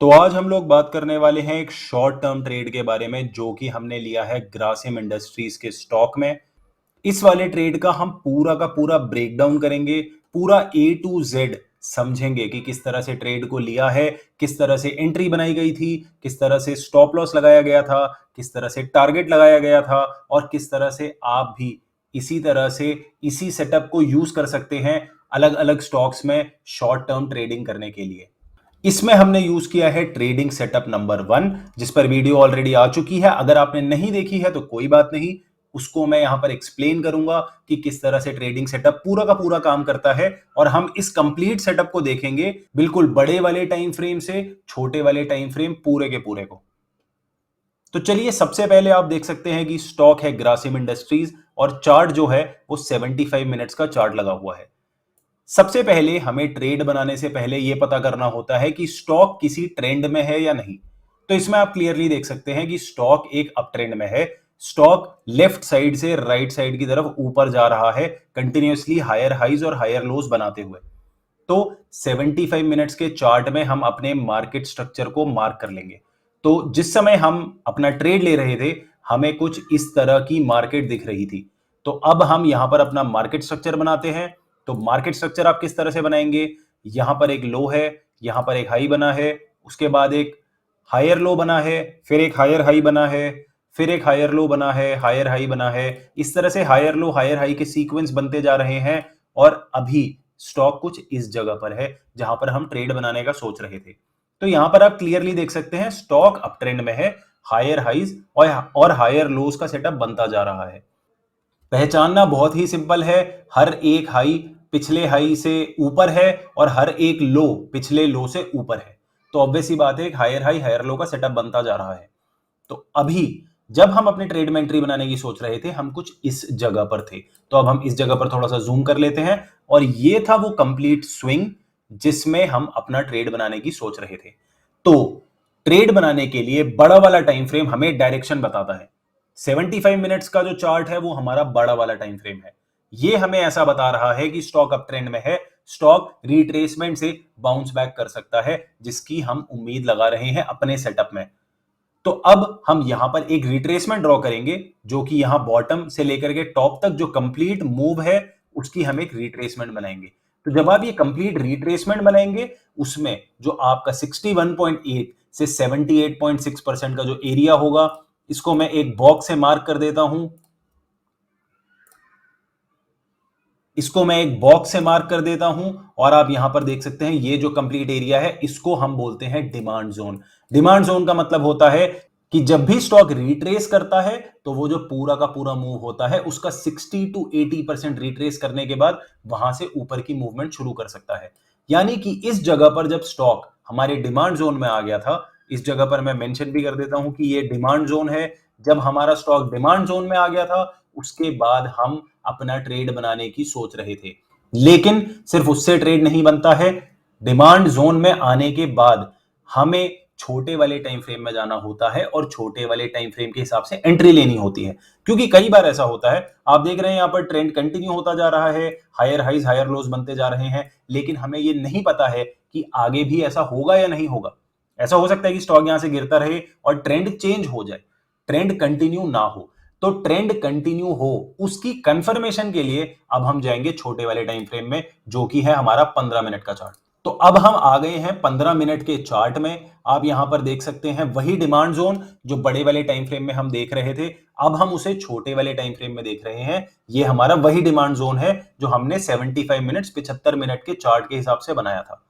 तो आज हम लोग बात करने वाले हैं एक शॉर्ट टर्म ट्रेड के बारे में जो कि हमने लिया है ग्रासिम इंडस्ट्रीज के स्टॉक में। इस वाले ट्रेड का हम पूरा का पूरा ब्रेकडाउन करेंगे, पूरा ए टू जेड समझेंगे कि किस तरह से ट्रेड को लिया है, किस तरह से एंट्री बनाई गई थी, किस तरह से स्टॉप लॉस लगाया गया था, किस तरह से टारगेट लगाया गया था और किस तरह से आप भी इसी तरह से इसी सेटअप को यूज कर सकते हैं अलग अलग स्टॉक्स में शॉर्ट टर्म ट्रेडिंग करने के लिए। इसमें हमने यूज किया है ट्रेडिंग सेटअप नंबर 1, जिस पर वीडियो ऑलरेडी आ चुकी है। अगर आपने नहीं देखी है तो कोई बात नहीं, उसको मैं यहां पर एक्सप्लेन करूंगा कि किस तरह से ट्रेडिंग सेटअप पूरा का पूरा काम करता है और हम इस कंप्लीट सेटअप को देखेंगे बिल्कुल बड़े वाले टाइम फ्रेम से छोटे वाले टाइम फ्रेम पूरे के पूरे को। तो चलिए, सबसे पहले आप देख सकते हैं कि स्टॉक है ग्रासिम इंडस्ट्रीज और चार्ट जो है वो 75 मिनट्स का चार्ट लगा हुआ है। सबसे पहले हमें ट्रेड बनाने से पहले यह पता करना होता है कि स्टॉक किसी ट्रेंड में है या नहीं। तो इसमें आप क्लियरली देख सकते हैं कि स्टॉक एक अप ट्रेंड में है। स्टॉक लेफ्ट साइड से राइट साइड की तरफ ऊपर जा रहा है, कंटिन्यूअसली हायर हाइज और हायर लोज बनाते हुए। तो 75 मिनट्स के चार्ट में हम अपने मार्केट स्ट्रक्चर को मार्क कर लेंगे। तो जिस समय हम अपना ट्रेड ले रहे थे, हमें कुछ इस तरह की मार्केट दिख रही थी। तो अब हम यहां पर अपना मार्केट स्ट्रक्चर बनाते हैं। तो मार्केट स्ट्रक्चर आप किस तरह से बनाएंगे? यहां पर एक लो है, यहां पर एक हाई बना है, उसके बाद एक हायर लो बना है, फिर एक हायर हाई बना है, फिर एक हायर लो बना है, हायर हाई बना है। इस तरह से हायर लो हायर हाई के सीक्वेंस बनते जा रहे हैं और अभी स्टॉक कुछ इस जगह पर है जहां पर हम ट्रेड बनाने का सोच रहे थे। तो यहां पर आप क्लियरली देख सकते हैं स्टॉक अप ट्रेंड में है, हायर हाइज और हायर लोज का सेटअप बनता जा रहा है। पहचानना बहुत ही सिंपल है, हर एक हाई पिछले हाई से ऊपर है और हर एक लो पिछले लो से ऊपर है। तो ऑब्वियस सी बात है, एक हायर हाई हायर लो का सेटअप बनता जा रहा है। तो अभी जब हम अपने ट्रेड में एंट्री बनाने की सोच रहे थे, हम कुछ इस जगह पर थे। तो अब हम इस जगह पर थोड़ा सा जूम कर लेते हैं और ये था वो कंप्लीट स्विंग जिसमें हम अपना ट्रेड बनाने की सोच रहे थे। तो ट्रेड बनाने के लिए बड़ा वाला टाइम फ्रेम हमें डायरेक्शन बताता है। 75 मिनट्स का जो चार्ट है वो हमारा बड़ा वाला टाइम फ्रेम है। ये हमें ऐसा बता रहा है कि स्टॉक अप ट्रेंड में है, स्टॉक रिट्रेसमेंट से बाउंस बैक कर सकता है, जिसकी हम उम्मीद लगा रहे हैं अपने सेटअप में। तो अब हम यहां पर एक रिट्रेसमेंट ड्रॉ करेंगे जो कि यहां बॉटम से लेकर के टॉप तक जो कंप्लीट मूव है उसकी हम एक रिट्रेसमेंट बनाएंगे। तो जब आप ये कंप्लीट रिट्रेसमेंट बनाएंगे, उसमें जो आपका 61.8 से 78.6% का जो एरिया होगा, इसको मैं एक बॉक्स से मार्क कर देता हूं। इसको मैं एक बॉक्स से मार्क कर देता हूं और आप यहां पर देख सकते हैं ये जो कंप्लीट एरिया है इसको हम बोलते हैं डिमांड जोन। डिमांड जोन का मतलब होता है कि जब भी स्टॉक रिट्रेस करता है तो वो जो पूरा का पूरा मूव होता है उसका 60 टू 80% रिट्रेस करने के बाद वहां से ऊपर की मूवमेंट शुरू कर सकता है। यानी कि इस जगह पर जब स्टॉक हमारे डिमांड जोन में आ गया था, इस जगह पर मैं मेंशन भी कर देता हूं कि ये डिमांड जोन है। जब हमारा स्टॉक डिमांड जोन में आ गया था, उसके बाद हम अपना ट्रेड बनाने की सोच रहे थे। लेकिन सिर्फ उससे ट्रेड नहीं बनता है, डिमांड जोन में आने के बाद हमें छोटे वाले टाइम फ्रेम में जाना होता है और छोटे वाले टाइम फ्रेम के हिसाब से एंट्री लेनी होती है। क्योंकि कई बार ऐसा होता है, आप देख रहे हैं यहां पर ट्रेंड कंटिन्यू होता जा रहा है, हायर हाइज हायर लोज बनते जा रहे हैं, लेकिन हमें यह नहीं पता है कि आगे भी ऐसा होगा या नहीं होगा। ऐसा हो सकता है कि स्टॉक यहां से गिरता रहे और ट्रेंड चेंज हो जाए, ट्रेंड कंटिन्यू ना हो। तो ट्रेंड कंटिन्यू हो उसकी कंफर्मेशन के लिए अब हम जाएंगे छोटे वाले टाइम फ्रेम में, जो कि है हमारा 15 मिनट का चार्ट। तो अब हम आ गए हैं 15 मिनट के चार्ट में। आप यहां पर देख सकते हैं वही डिमांड जोन जो बड़े वाले टाइम फ्रेम में हम देख रहे थे, अब हम उसे छोटे वाले टाइम फ्रेम में देख रहे हैं। ये हमारा वही डिमांड जोन है जो हमने 75 मिनट्स 75 मिनट के चार्ट के हिसाब से बनाया था।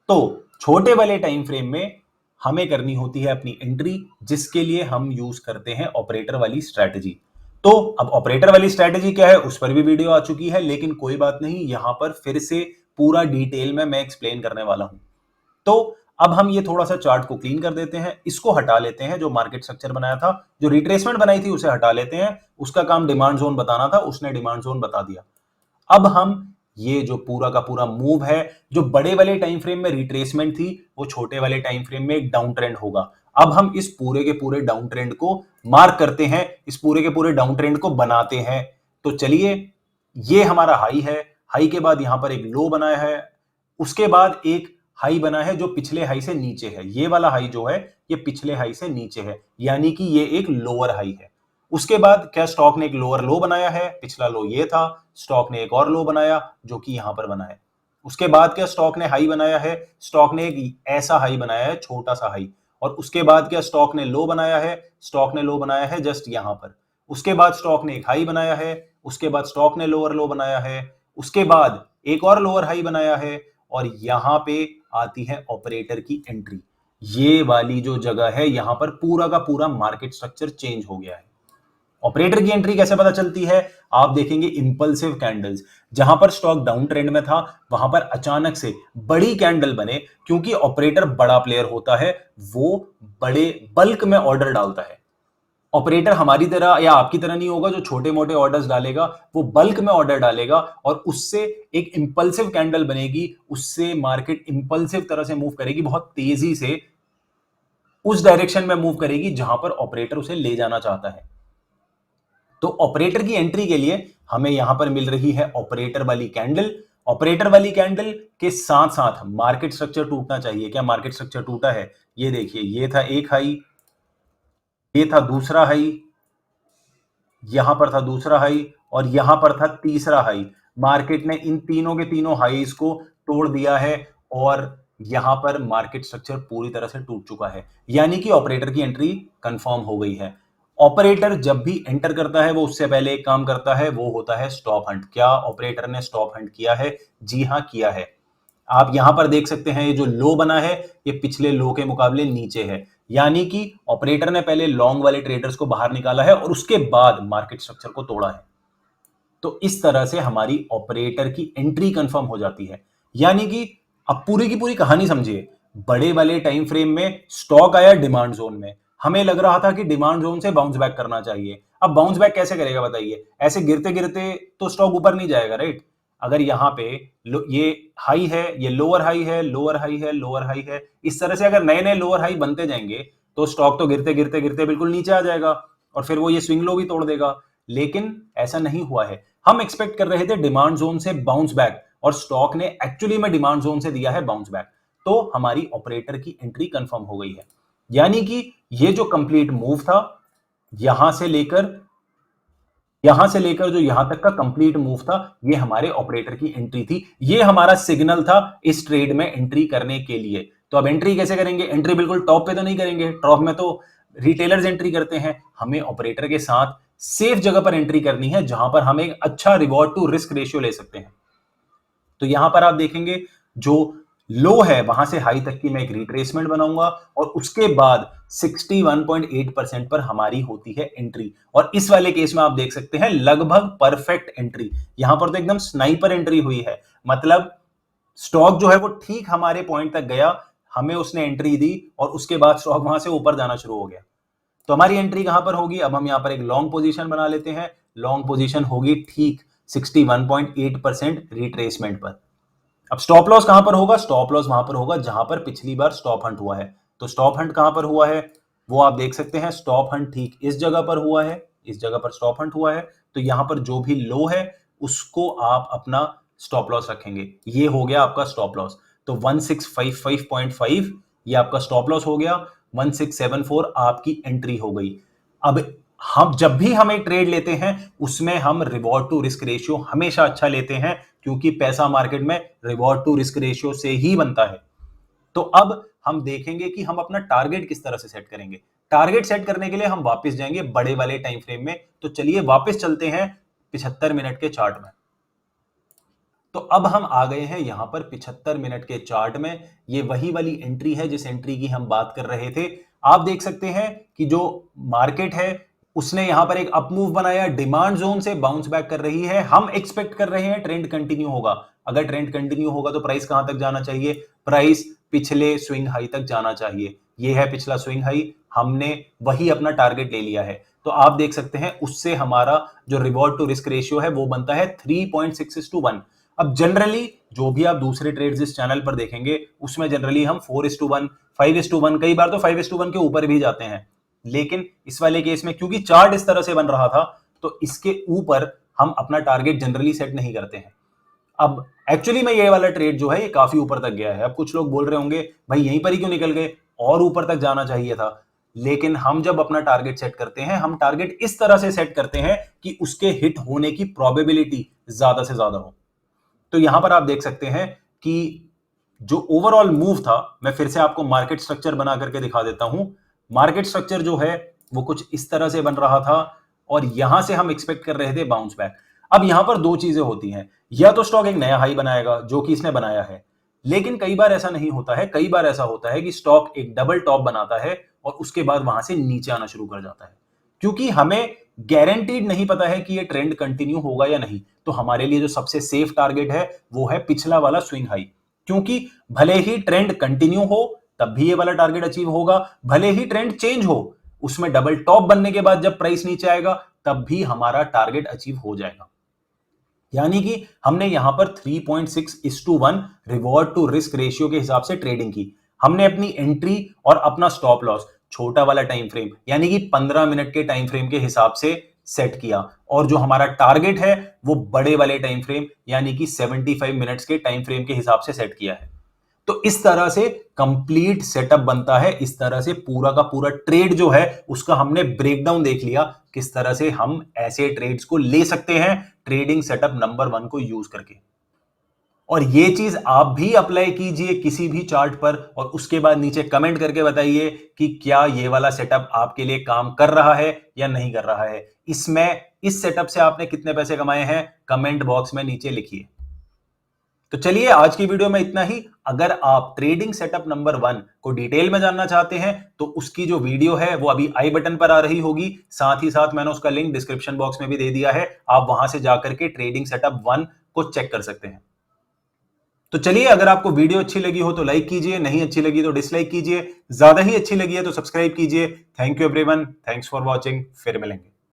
तो छोटे वाले टाइम फ्रेम में हमें करनी होती है अपनी एंट्री, जिसके लिए हम यूज करते हैं ऑपरेटर वाली स्ट्रैटेजी। तो अब ऑपरेटर वाली स्ट्रैटेजी क्या है उस पर भी वीडियो आ चुकी है, लेकिन कोई बात नहीं, यहां पर फिर से पूरा डिटेल में मैं एक्सप्लेन करने वाला हूं। तो अब हम ये थोड़ा सा चार्ट को क्लीन कर देते हैं, इसको हटा लेते हैं। जो मार्केट स्ट्रक्चर बनाया था, जो रिट्रेसमेंट बनाई थी, उसे हटा लेते हैं। उसका काम डिमांड जोन बताना था, उसने डिमांड जोन बता दिया। अब हम ये जो पूरा का पूरा मूव है, जो बड़े वाले टाइम फ्रेम में रिट्रेसमेंट थी, वो छोटे वाले टाइम फ्रेम में एक डाउन ट्रेंड होगा। अब हम इस पूरे के पूरे डाउन ट्रेंड को मार्क करते हैं, इस पूरे के पूरे डाउन ट्रेंड को बनाते हैं। तो चलिए, ये हमारा हाई है, हाई के बाद यहां पर एक लो बनाया है, उसके बाद एक हाई बना है जो पिछले हाई से नीचे है। ये वाला हाई जो है ये पिछले हाई से नीचे है, यानी कि ये एक लोअर हाई है। उसके बाद क्या स्टॉक ने एक लोअर लो बनाया है, पिछला लो ये था, स्टॉक ने एक और लो बनाया जो कि यहां पर बना है। उसके बाद क्या स्टॉक ने हाई बनाया है, स्टॉक ने एक ऐसा हाई बनाया है, छोटा सा हाई। और उसके बाद क्या स्टॉक ने लो बनाया है, स्टॉक ने लो बनाया है जस्ट यहां पर। उसके बाद स्टॉक ने एक हाई बनाया है, उसके बाद स्टॉक ने लोअर लो बनाया है, उसके बाद एक और लोअर हाई बनाया है, और यहां पे आती है ऑपरेटर की एंट्री। ये वाली जो जगह है यहां पर पूरा का पूरा मार्केट स्ट्रक्चर चेंज हो गया है। ऑपरेटर की एंट्री कैसे पता चलती है, आप देखेंगे इंपल्सिव कैंडल्स, जहां पर स्टॉक डाउन ट्रेंड में था वहां पर अचानक से बड़ी कैंडल बने, क्योंकि ऑपरेटर बड़ा प्लेयर होता है, वो बड़े बल्क में ऑर्डर डालता है। ऑपरेटर हमारी तरह या आपकी तरह नहीं होगा जो छोटे मोटे ऑर्डर्स डालेगा, वो बल्क में ऑर्डर डालेगा और उससे एक इंपल्सिव कैंडल बनेगी, उससे मार्केट इंपल्सिव तरह से मूव करेगी, बहुत तेजी से उस डायरेक्शन में मूव करेगी जहां पर ऑपरेटर उसे ले जाना चाहता है। तो ऑपरेटर की एंट्री के लिए हमें यहां पर मिल रही है ऑपरेटर वाली कैंडल। ऑपरेटर वाली कैंडल के साथ साथ मार्केट स्ट्रक्चर टूटना चाहिए। क्या मार्केट स्ट्रक्चर टूटा है? ये देखिए, ये था एक हाई, ये था दूसरा हाई, यहां पर था दूसरा हाई, और यहां पर था तीसरा हाई। मार्केट ने इन तीनों के तीनों हाईज को तोड़ दिया है और यहां पर मार्केट स्ट्रक्चर पूरी तरह से टूट चुका है, यानी कि ऑपरेटर की एंट्री कंफर्म हो गई है। ऑपरेटर जब भी एंटर करता है वो उससे पहले एक काम करता है, वो होता है स्टॉप हंट। क्या ऑपरेटर ने स्टॉप हंट किया है? जी हां, किया है। आप यहां पर देख सकते हैं ये जो लो बना है ये पिछले लो के मुकाबले नीचे है, यानी कि ऑपरेटर ने पहले लॉन्ग वाले ट्रेडर्स को बाहर निकाला है और उसके बाद मार्केट स्ट्रक्चर को तोड़ा है। तो इस तरह से हमारी ऑपरेटर की एंट्री कंफर्म हो जाती है। यानी कि अब पूरी की पूरी कहानी समझिए। बड़े वाले टाइम फ्रेम में स्टॉक आया डिमांड जोन में, हमें लग रहा था कि डिमांड जोन से बाउंस बैक करना चाहिए। अब बाउंस बैक कैसे करेगा बताइए? ऐसे गिरते गिरते तो स्टॉक ऊपर नहीं जाएगा, राइट? अगर यहां पे ये हाई है, ये लोअर हाई है, लोअर हाई है, लोअर हाई है, इस तरह से अगर नए नए लोअर हाई बनते जाएंगे तो स्टॉक तो गिरते गिरते गिरते बिल्कुल नीचे आ जाएगा और फिर वो ये स्विंग लो भी तोड़ देगा। लेकिन ऐसा नहीं हुआ है। हम एक्सपेक्ट कर रहे थे डिमांड जोन से बाउंस बैक, और स्टॉक ने एक्चुअली में डिमांड जोन से दिया है बाउंस बैक। तो हमारी ऑपरेटर की एंट्री कंफर्म हो गई है। यानी कि ये जो कंप्लीट मूव था, यहां से लेकर जो यहां तक का कंप्लीट मूव था, ये हमारे ऑपरेटर की एंट्री थी। ये हमारा सिग्नल था इस ट्रेड में एंट्री करने के लिए। तो अब एंट्री कैसे करेंगे? एंट्री बिल्कुल टॉप पे तो नहीं करेंगे, टॉप में तो रिटेलर्स एंट्री करते हैं। हमें ऑपरेटर के साथ सेफ जगह पर एंट्री करनी है जहां पर हम एक अच्छा रिवॉर्ड टू रिस्क रेशियो ले सकते हैं। तो यहां पर आप देखेंगे जो लो है वहां से हाई तक की मैं एक रिट्रेसमेंट बनाऊंगा और उसके बाद 61.8% पर हमारी होती है एंट्री। और इस वाले केस में आप देख सकते हैं लगभग परफेक्ट एंट्री। यहां पर तो एकदम स्नाइपर एंट्री हुई है, मतलब स्टॉक जो है वो ठीक हमारे पॉइंट तक गया, हमें उसने एंट्री दी और उसके बाद स्टॉक वहां से ऊपर जाना शुरू हो गया। तो हमारी एंट्री कहां पर होगी? अब हम यहां पर एक लॉन्ग पोजीशन बना लेते हैं। लॉन्ग पोजीशन होगी ठीक 61.8% रिट्रेसमेंट पर। अब स्टॉप लॉस कहां पर होगा? स्टॉप लॉस वहां पर होगा जहां पर पिछली बार स्टॉप हंट हुआ है। तो स्टॉप हंट कहां पर हुआ है वो आप देख सकते हैं। स्टॉप हंट ठीक इस जगह पर हुआ है, इस जगह पर स्टॉप हंट हुआ है। तो यहां पर जो भी लो है उसको आप अपना स्टॉप लॉस रखेंगे। ये हो गया आपका स्टॉप लॉस। तो 1655.5 ये आपका स्टॉप लॉस हो गया, 1674 आपकी एंट्री हो गई। अब हम जब भी हम एक ट्रेड लेते हैं उसमें हम रिवॉर्ड टू रिस्क रेशियो हमेशा अच्छा लेते हैं, क्योंकि पैसा मार्केट में रिवॉर्ड टू रिस्क रेशियो से ही बनता है। तो अब हम देखेंगे कि हम अपना टारगेट किस तरह से सेट करेंगे। टारगेट सेट करने के लिए हम वापस जाएंगे बड़े वाले टाइम फ्रेम में। तो चलिए वापस चलते हैं 75 मिनट के चार्ट में। तो अब हम आ गए हैं यहां पर 75 मिनट के चार्ट में। ये वही वाली एंट्री है जिस एंट्री की हम बात कर रहे थे। आप देख सकते हैं कि जो मार्केट है उसने यहां पर एक अप मूव बनाया, डिमांड जोन से बाउंस बैक कर रही है। हम एक्सपेक्ट कर रहे हैं ट्रेंड कंटिन्यू होगा। अगर ट्रेंड कंटिन्यू होगा तो प्राइस कहां तक जाना चाहिए? प्राइस पिछले स्विंग हाई तक जाना चाहिए। ये है पिछला स्विंग हाई, हमने वही अपना टारगेट ले लिया है। तो आप देख सकते हैं उससे हमारा जो रिवॉर्ड टू रिस्क रेशियो है वो बनता है 3.6:1। अब जनरली जो भी आप दूसरे ट्रेड्स इस चैनल पर देखेंगे उसमें जनरली हम 4:1, 5:1, कई बार तो 5:1 के ऊपर भी जाते हैं। लेकिन इस वाले केस में क्योंकि चार्ट इस तरह से बन रहा था तो इसके ऊपर हम अपना टारगेट जनरली सेट नहीं करते हैं। अब एक्चुअली में ये वाला ट्रेड जो है ये काफी ऊपर तक गया है। अब कुछ लोग बोल रहे होंगे भाई यहीं पर ही क्यों निकल गए, और ऊपर तक जाना चाहिए था। लेकिन हम जब अपना टारगेट सेट करते हैं, हम टारगेट इस तरह से सेट करते हैं कि उसके हिट होने की प्रोबेबिलिटी ज्यादा से ज्यादा हो। तो यहां पर आप देख सकते हैं कि जो ओवरऑल मूव था, मैं फिर से आपको मार्केट स्ट्रक्चर बना करके दिखा देता हूं। मार्केट स्ट्रक्चर जो है वो कुछ इस तरह से बन रहा था और यहां से हम एक्सपेक्ट कर रहे थे बाउंस बैक। अब यहां पर दो चीजें होती हैं, या तो स्टॉक एक नया हाई बनाएगा जो कि इसने बनाया है, लेकिन कई बार ऐसा नहीं होता है। कई बार ऐसा होता है कि स्टॉक एक डबल टॉप बनाता है और उसके बाद वहां से नीचे आना शुरू कर जाता है, क्योंकि हमें गारंटीड नहीं पता है कि ये ट्रेंड कंटिन्यू होगा या नहीं। तो हमारे लिए जो सबसे सेफ टारगेट है वो है पिछला वाला स्विंग हाई, क्योंकि भले ही ट्रेंड कंटिन्यू हो तब भी ये वाला टारगेट अचीव होगा, भले ही ट्रेंड चेंज हो, उसमें डबल टॉप बनने के बाद जब प्राइस नीचे आएगा तब भी हमारा टारगेट अचीव हो जाएगा। यानी कि हमने यहां पर 3.6:1 रिवॉर्ड टू रिस्क रेशियो के हिसाब से ट्रेडिंग की। हमने अपनी एंट्री और अपना स्टॉप लॉस छोटा वाला टाइम फ्रेम यानी कि 15 मिनट के टाइम फ्रेम के हिसाब से सेट किया, और जो हमारा टारगेट है वो बड़े वाले टाइम फ्रेम यानी कि 75 मिनट्स के टाइम फ्रेम के हिसाब से सेट किया है। तो इस तरह से कंप्लीट सेटअप बनता है। इस तरह से पूरा का पूरा ट्रेड जो है उसका हमने ब्रेकडाउन देख लिया, किस तरह से हम ऐसे ट्रेड्स को ले सकते हैं ट्रेडिंग सेटअप नंबर 1 को यूज करके। और ये चीज आप भी अप्लाई कीजिए किसी भी चार्ट पर, और उसके बाद नीचे कमेंट करके बताइए कि क्या ये वाला सेटअप आपके लिए काम कर रहा है या नहीं कर रहा है। इसमें इस सेटअप से आपने कितने पैसे कमाए हैं कमेंट बॉक्स में नीचे लिखिए। तो चलिए आज की वीडियो में इतना ही। अगर आप ट्रेडिंग सेटअप नंबर 1 को डिटेल में जानना चाहते हैं तो उसकी जो वीडियो है वो अभी आई बटन पर आ रही होगी, साथ ही साथ मैंने उसका लिंक डिस्क्रिप्शन बॉक्स में भी दे दिया है, आप वहां से जाकर के ट्रेडिंग सेटअप 1 को चेक कर सकते हैं। तो चलिए, अगर आपको वीडियो अच्छी लगी हो तो लाइक कीजिए, नहीं अच्छी लगी तो डिसलाइक कीजिए, ज्यादा ही अच्छी लगी है तो सब्सक्राइब कीजिए। Thank you everyone, thanks for watching, फिर मिलेंगे।